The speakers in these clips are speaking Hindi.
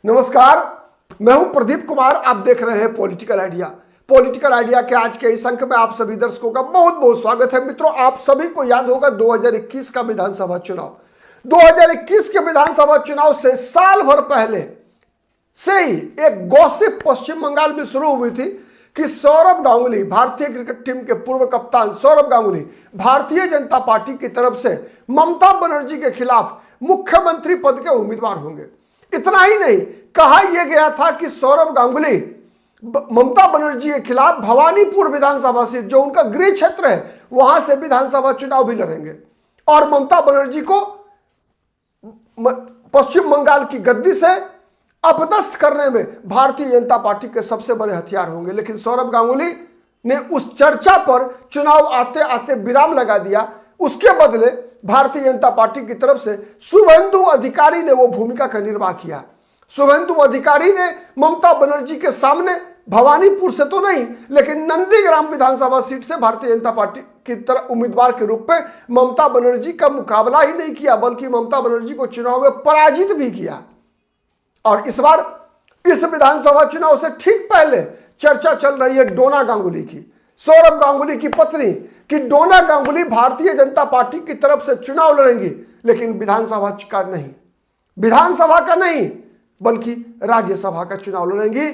नमस्कार, मैं हूं प्रदीप कुमार। आप देख रहे हैं पॉलिटिकल आइडिया। पॉलिटिकल आइडिया के आज के इस अंक में आप सभी दर्शकों का बहुत बहुत स्वागत है। मित्रों, आप सभी को याद होगा 2021 का विधानसभा चुनाव। 2021 के विधानसभा चुनाव से साल भर पहले से ही एक गॉसिप पश्चिम बंगाल में शुरू हुई थी कि सौरभ गांगुली, भारतीय क्रिकेट टीम के पूर्व कप्तान सौरभ गांगुली भारतीय जनता पार्टी की तरफ से ममता बनर्जी के खिलाफ मुख्यमंत्री पद के उम्मीदवार होंगे। इतना ही नहीं, कहा यह गया था कि सौरभ गांगुली ममता बनर्जी के खिलाफ भवानीपुर विधानसभा सीट, जो उनका गृह क्षेत्र है, वहां से विधानसभा चुनाव भी लड़ेंगे और ममता बनर्जी को पश्चिम बंगाल की गद्दी से अपदस्थ करने में भारतीय जनता पार्टी के सबसे बड़े हथियार होंगे। लेकिन सौरभ गांगुली ने उस चर्चा पर चुनाव आते आते विराम लगा दिया। उसके बदले भारतीय जनता पार्टी की तरफ से शुभेंदु अधिकारी ने वो भूमिका का निर्वाह किया। शुभेंदु अधिकारी ने ममता बनर्जी के सामने भवानीपुर से तो नहीं, लेकिन नंदीग्राम विधानसभा सीट से भारतीय जनता पार्टी की तरफ उम्मीदवार के रूप में ममता बनर्जी का मुकाबला ही नहीं किया, बल्कि ममता बनर्जी को चुनाव में पराजित भी किया। और इस बार इस विधानसभा चुनाव से ठीक पहले चर्चा चल रही है डोना गांगुली की, सौरभ गांगुली की पत्नी, कि डोना गांगुली भारतीय जनता पार्टी की तरफ से चुनाव लड़ेंगी, लेकिन विधानसभा का नहीं बल्कि राज्यसभा का चुनाव लड़ेंगी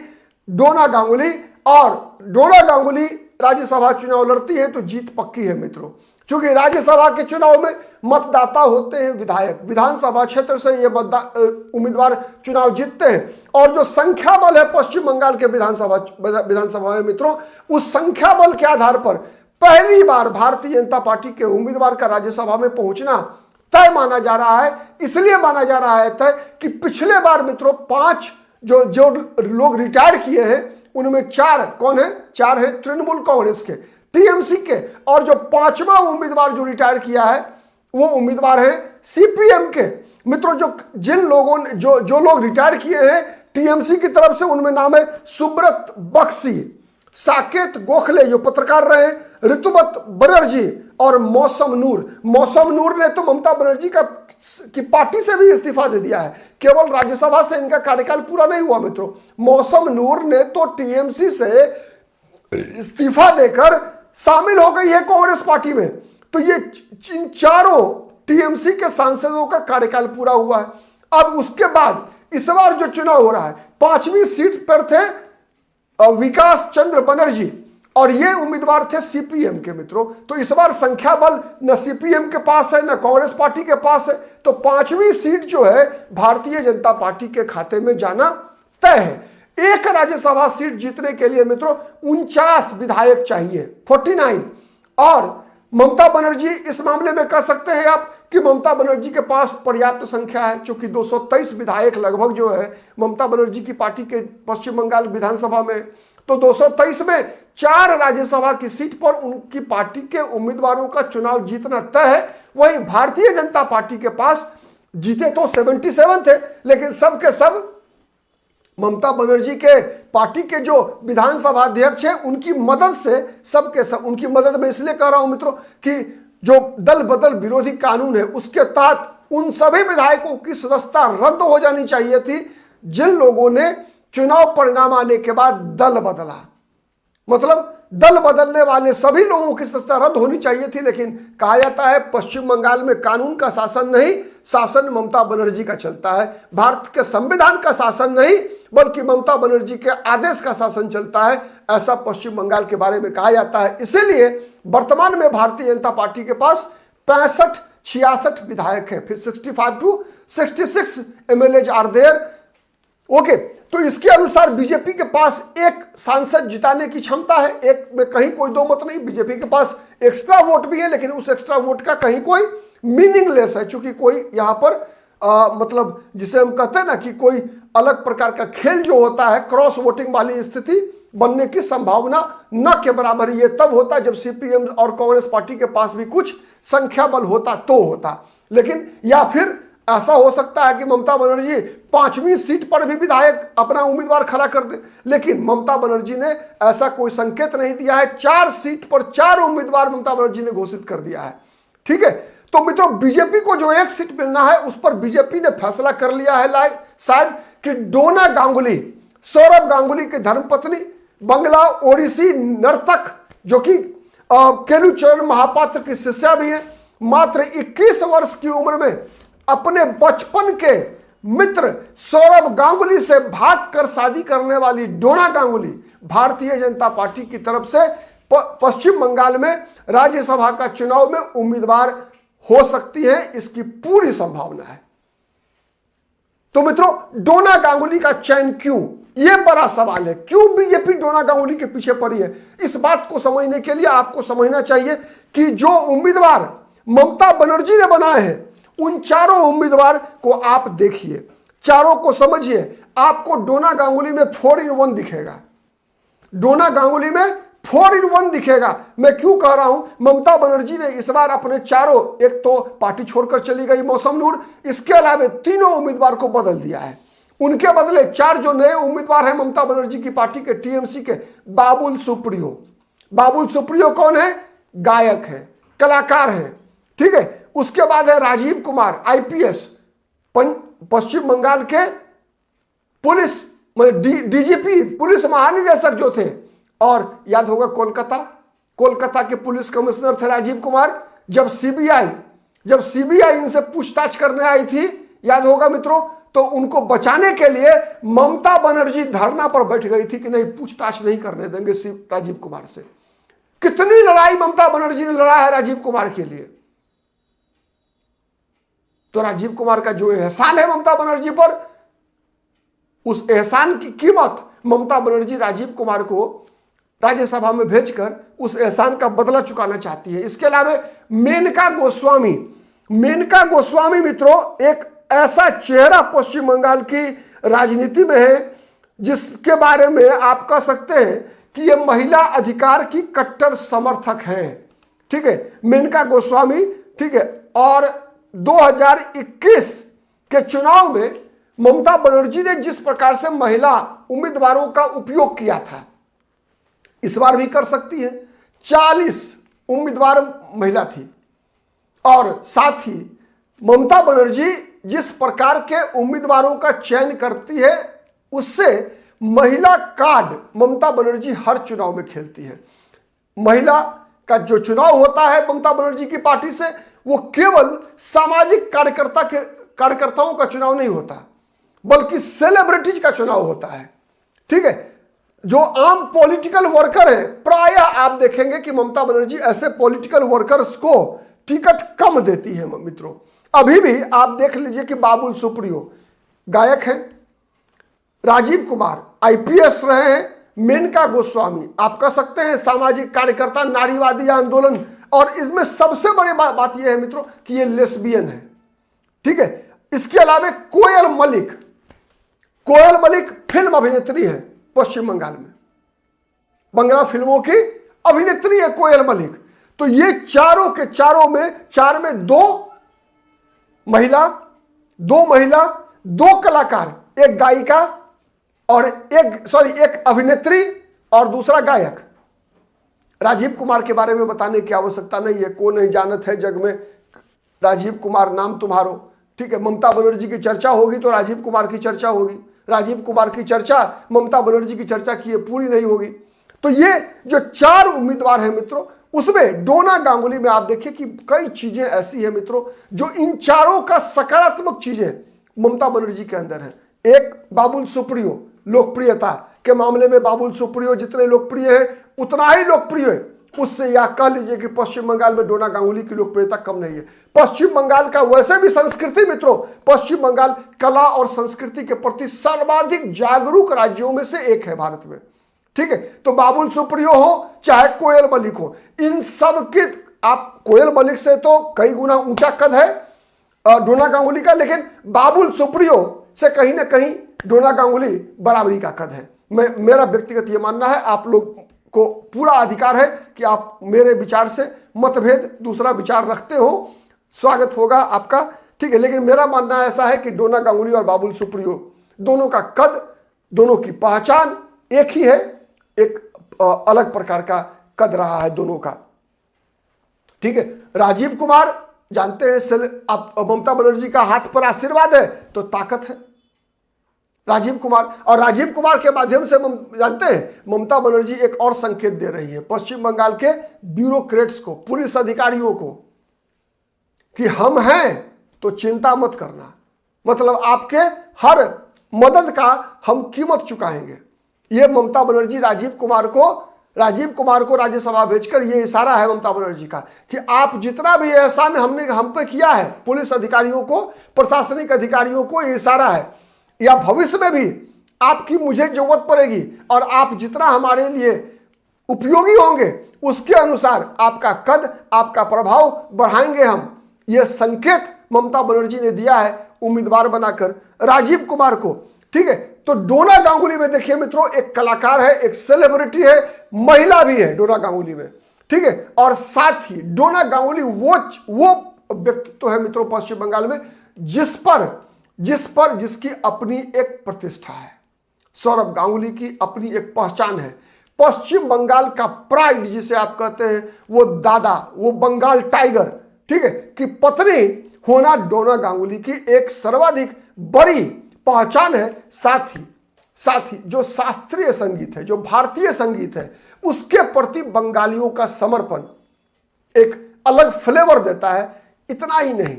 डोना गांगुली। और डोना गांगुली राज्यसभा चुनाव लड़ती है तो जीत पक्की है मित्रों, क्योंकि राज्यसभा के चुनाव में मतदाता होते हैं विधायक, विधानसभा क्षेत्र से ये उम्मीदवार चुनाव जीतते हैं। और जो संख्या बल है पश्चिम बंगाल के विधानसभा में मित्रों, उस संख्या बल के आधार पर पहली बार भारतीय जनता पार्टी के उम्मीदवार का राज्यसभा में पहुंचना तय माना जा रहा है। इसलिए माना जा रहा है तय कि पिछले बार मित्रों 5 जो लोग रिटायर किए हैं, उनमें 4 कौन है? 4 है तृणमूल कांग्रेस के, टीएमसी के, और जो 5वां उम्मीदवार जो रिटायर किया है वो उम्मीदवार है सीपीएम के। मित्रों, जिन लोगों ने जो लोग रिटायर किए हैं टीएमसी की तरफ से, उनमें नाम है सुब्रत बख्शी, साकेत गोखले जो पत्रकार रहे, ऋतुवत बनर्जी और मौसम नूर। मौसम नूर ने तो ममता बनर्जी की पार्टी से भी इस्तीफा दे दिया है, केवल राज्यसभा से इनका कार्यकाल पूरा नहीं हुआ मित्रों। मौसम नूर ने तो टीएमसी से इस्तीफा देकर शामिल हो गई है कांग्रेस पार्टी में। तो ये इन चारों टीएमसी के सांसदों का कार्यकाल पूरा हुआ है। अब उसके बाद इस बार जो चुनाव हो रहा है, 5वीं सीट पर थे विकास चंद्र बनर्जी और ये उम्मीदवार थे सीपीएम के मित्रों। तो इस बार संख्या बल न सीपीएम के पास है न कांग्रेस पार्टी के पास है, तो 5वीं सीट जो है भारतीय जनता पार्टी के खाते में जाना तय है। एक राज्यसभा सीट जीतने के लिए मित्रों 49 विधायक चाहिए, 49। और ममता बनर्जी, इस मामले में कह सकते हैं आप कि ममता बनर्जी के पास पर्याप्त संख्या है, चूंकि 223 विधायक लगभग जो है ममता बनर्जी की पार्टी के पश्चिम बंगाल विधानसभा में, तो 223 में 4 राज्यसभा की सीट पर उनकी पार्टी के उम्मीदवारों का चुनाव जीतना तय है। वहीं भारतीय जनता पार्टी के पास जीते तो 77 थे, लेकिन सब के सब ममता बनर्जी के पार्टी के जो विधानसभा अध्यक्ष हैं उनकी मदद से, सबके सब उनकी मदद में इसलिए कह रहा हूं मित्रों कि जो दल बदल विरोधी कानून है उसके तहत उन सभी विधायकों की सदस्यता रद्द हो जानी चाहिए थी जिन लोगों ने चुनाव परिणाम आने के बाद दल बदला। मतलब दल बदलने वाले सभी लोगों की सदस्यता रद्द होनी चाहिए थी। लेकिन कहा जाता है पश्चिम बंगाल में कानून का शासन नहीं, शासन ममता बनर्जी का चलता है। भारत के संविधान का शासन नहीं बल्कि ममता बनर्जी के आदेश का शासन चलता है, ऐसा पश्चिम बंगाल के बारे में कहा जाता है। इसीलिए वर्तमान में भारतीय जनता पार्टी के पास 65-66 विधायक हैं, फिर 65 to 66 MLAs are there. Okay, तो इसके अनुसार बीजेपी के पास एक सांसद जिताने की क्षमता है, एक में कहीं कोई दो मत नहीं। बीजेपी के पास एक्स्ट्रा वोट भी है, लेकिन उस एक्स्ट्रा वोट का कहीं कोई मीनिंगलेस है, क्योंकि कोई यहां पर मतलब जिसे हम कहते हैं ना कि कोई अलग प्रकार का खेल जो होता है, क्रॉस वोटिंग वाली स्थिति बनने की संभावना न के बराबर। ये तब होता जब सीपीएम और कांग्रेस पार्टी के पास भी कुछ संख्या बल होता तो होता। लेकिन या फिर ऐसा हो सकता है कि ममता बनर्जी 5वीं सीट पर भी विधायक अपना उम्मीदवार खड़ा कर दे, लेकिन ममता बनर्जी ने ऐसा कोई संकेत नहीं दिया है। 4 सीट पर 4 उम्मीदवार ममता बनर्जी ने घोषित कर दिया है। ठीक है, तो मित्रों बीजेपी को जो 1 सीट मिलना है उस पर बीजेपी ने फैसला कर लिया है शायद कि डोना गांगुली, सौरभ गांगुली की धर्मपत्नी, बंगला ओडिसी नर्तक जो कि केलुचरण महापात्र की शिष्या भी है, मात्र 21 वर्ष की उम्र में अपने बचपन के मित्र सौरभ गांगुली से भागकर शादी करने वाली डोना गांगुली भारतीय जनता पार्टी की तरफ से पश्चिम बंगाल में राज्यसभा का चुनाव में उम्मीदवार हो सकती है, इसकी पूरी संभावना है। तो मित्रों, डोना गांगुली का चयन क्यों, यह बड़ा सवाल है। क्यों बीजेपी डोना गांगुली के पीछे पड़ी है? इस बात को समझने के लिए आपको समझना चाहिए कि जो उम्मीदवार ममता बनर्जी ने बनाए हैं, उन चारों उम्मीदवार को आप देखिए, चारों को समझिए, आपको डोना गांगुली में 4-in-1 दिखेगा। डोना गांगुली में 4-in-1 दिखेगा। मैं क्यों कह रहा हूं? ममता बनर्जी ने इस बार अपने चारों, एक तो पार्टी छोड़कर चली गई मौसम नूर, इसके अलावा तीनों उम्मीदवार को बदल दिया है। उनके बदले 4 जो नए उम्मीदवार हैं ममता बनर्जी की पार्टी के, टीएमसी के, बाबुल सुप्रियो। बाबुल सुप्रियो कौन है? गायक है, कलाकार है, ठीक है। उसके बाद है राजीव कुमार, आईपीएस, पश्चिम बंगाल के पुलिस डीजीपी, पुलिस महानिदेशक जो थे। और याद होगा कोलकाता के पुलिस कमिश्नर थे राजीव कुमार। जब सीबीआई इनसे पूछताछ करने आई थी, याद होगा मित्रों, तो उनको बचाने के लिए ममता बनर्जी धरना पर बैठ गई थी कि नहीं, पूछताछ नहीं करने देंगे राजीव कुमार से। कितनी लड़ाई ममता बनर्जी ने लड़ा है राजीव कुमार के लिए। तो राजीव कुमार का जो एहसान है ममता बनर्जी पर, उस एहसान की कीमत ममता बनर्जी राजीव कुमार को राज्यसभा में भेजकर उस एहसान का बदला चुकाना चाहती है। इसके अलावा मेनका गोस्वामी मित्रों एक ऐसा चेहरा पश्चिम बंगाल की राजनीति में है जिसके बारे में आप कह सकते हैं कि ये महिला अधिकार की कट्टर समर्थक हैं, ठीक है, मेनका गोस्वामी, ठीक है। और 2021 के चुनाव में ममता बनर्जी ने जिस प्रकार से महिला उम्मीदवारों का उपयोग किया था, इस बार भी कर सकती है। 40 उम्मीदवार महिला थी और साथ ही ममता बनर्जी जिस प्रकार के उम्मीदवारों का चयन करती है, उससे महिला कार्ड ममता बनर्जी हर चुनाव में खेलती है। महिला का जो चुनाव होता है ममता बनर्जी की पार्टी से, वो केवल सामाजिक कार्यकर्ताओं का चुनाव नहीं होता, बल्कि सेलिब्रिटीज का चुनाव होता है, ठीक है। जो आम पॉलिटिकल वर्कर है, प्रायः आप देखेंगे कि ममता बनर्जी ऐसे पॉलिटिकल वर्कर्स को टिकट कम देती है मित्रों। अभी भी आप देख लीजिए कि बाबुल सुप्रियो गायक हैं, राजीव कुमार आईपीएस रहे हैं, मेनका गोस्वामी आप कह सकते हैं सामाजिक कार्यकर्ता, नारीवादी आंदोलन, और इसमें सबसे बड़ी बात यह है मित्रों कि ये लेस्बियन है, ठीक है। इसके अलावा कोयल मलिक फिल्म अभिनेत्री है पश्चिम बंगाल में, बंगला फिल्मों की अभिनेत्री है कोयल मलिक। तो ये चारों के चारों में, 4 में 2 महिला, 2 कलाकार, एक गायिका और एक अभिनेत्री और दूसरा गायक। राजीव कुमार के बारे में बताने की आवश्यकता नहीं है, को नहीं जानत है जग में राजीव कुमार नाम तुम्हारो, ठीक है। ममता बनर्जी की चर्चा होगी तो राजीव कुमार की चर्चा होगी, राजीव कुमार की चर्चा ममता बनर्जी की चर्चा की पूरी नहीं होगी। तो ये जो 4 उम्मीदवार हैं मित्रों, उसमें डोना गांगुली में आप देखिए कि कई चीजें ऐसी हैं मित्रों जो इन चारों का सकारात्मक चीजें ममता बनर्जी के अंदर है। एक बाबुल सुप्रियो, लोकप्रियता के मामले में बाबुल सुप्रियो जितने लोकप्रिय है उतना ही लोकप्रिय है, उससे यह कह लीजिए कि पश्चिम बंगाल में डोना गांगुली की लोकप्रियता कम नहीं है। पश्चिम बंगाल का वैसे भी संस्कृति मित्रों, पश्चिम बंगाल कला और संस्कृति के प्रति सर्वाधिक जागरूक राज्यों में से एक है भारत में, ठीक है। तो बाबुल सुप्रियो हो चाहे कोयल मलिक हो, इन सब के, आप कोयल मलिक से तो कई गुना ऊंचा कद है डोना गांगुली का, लेकिन बाबुल सुप्रियो से कहीं ना कहीं डोना गांगुली बराबरी का कद है। मेरा व्यक्तिगत ये मानना है, आप लोग को पूरा अधिकार है कि आप मेरे विचार से मतभेद, दूसरा विचार रखते हो, स्वागत होगा आपका, ठीक है। लेकिन मेरा मानना ऐसा है कि डोना गांगुली और बाबुल सुप्रियो दोनों का कद, दोनों की पहचान एक ही है, एक अलग प्रकार का कद रहा है दोनों का, ठीक है। राजीव कुमार जानते हैं, आप ममता बनर्जी का हाथ पर आशीर्वाद है तो ताकत है, राजीव कुमार। और राजीव कुमार के माध्यम से हम जानते हैं ममता बनर्जी एक और संकेत दे रही है पश्चिम बंगाल के ब्यूरोक्रेट्स को, पुलिस अधिकारियों को, कि हम हैं तो चिंता मत करना, मतलब आपके हर मदद का हम कीमत चुकाएंगे। ये ममता बनर्जी राजीव कुमार को राज्यसभा भेजकर ये इशारा है ममता बनर्जी का कि आप जितना भी एहसान हमने हम पे किया है, पुलिस अधिकारियों को, प्रशासनिक अधिकारियों को, ये इशारा है या भविष्य में भी आपकी मुझे जरूरत पड़ेगी और आप जितना हमारे लिए उपयोगी होंगे उसके अनुसार आपका कद, आपका प्रभाव बढ़ाएंगे हम। यह संकेत ममता बनर्जी ने दिया है उम्मीदवार बनाकर राजीव कुमार को। ठीक है, तो डोना गांगुली में देखिए मित्रों, एक कलाकार है, एक सेलिब्रिटी है, महिला भी है डोना गांगुली में। ठीक है, और साथ ही डोना गांगुली वो व्यक्तित्व है मित्रों पश्चिम बंगाल में जिसकी अपनी एक प्रतिष्ठा है। सौरभ गांगुली की अपनी एक पहचान है। पश्चिम बंगाल का प्राइड जिसे आप कहते हैं, वो दादा, वो बंगाल टाइगर, ठीक है, कि पत्नी होना डोना गांगुली की एक सर्वाधिक बड़ी पहचान है। साथ ही जो शास्त्रीय संगीत है, जो भारतीय संगीत है, उसके प्रति बंगालियों का समर्पण एक अलग फ्लेवर देता है। इतना ही नहीं,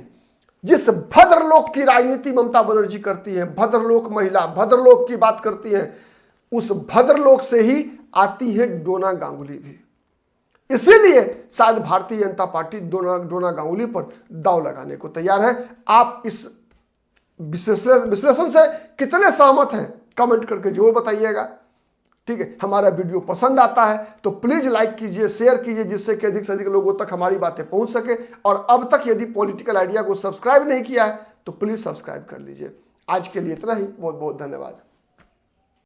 जिस भद्रलोक की राजनीति ममता बनर्जी करती है, भद्रलोक महिला, भद्रलोक की बात करती है, उस भद्रलोक से ही आती है डोना गांगुली भी। इसीलिए शायद भारतीय जनता पार्टी डोना गांगुली पर दांव लगाने को तैयार है। आप इस विश्लेषण से कितने सहमत हैं कमेंट करके जरूर बताइएगा। ठीक है, हमारा वीडियो पसंद आता है तो प्लीज लाइक कीजिए, शेयर कीजिए, जिससे कि अधिक से अधिक लोगों तक हमारी बातें पहुंच सके। और अब तक यदि पॉलिटिकल आइडिया को सब्सक्राइब नहीं किया है तो प्लीज सब्सक्राइब कर लीजिए। आज के लिए इतना ही, बहुत बहुत धन्यवाद।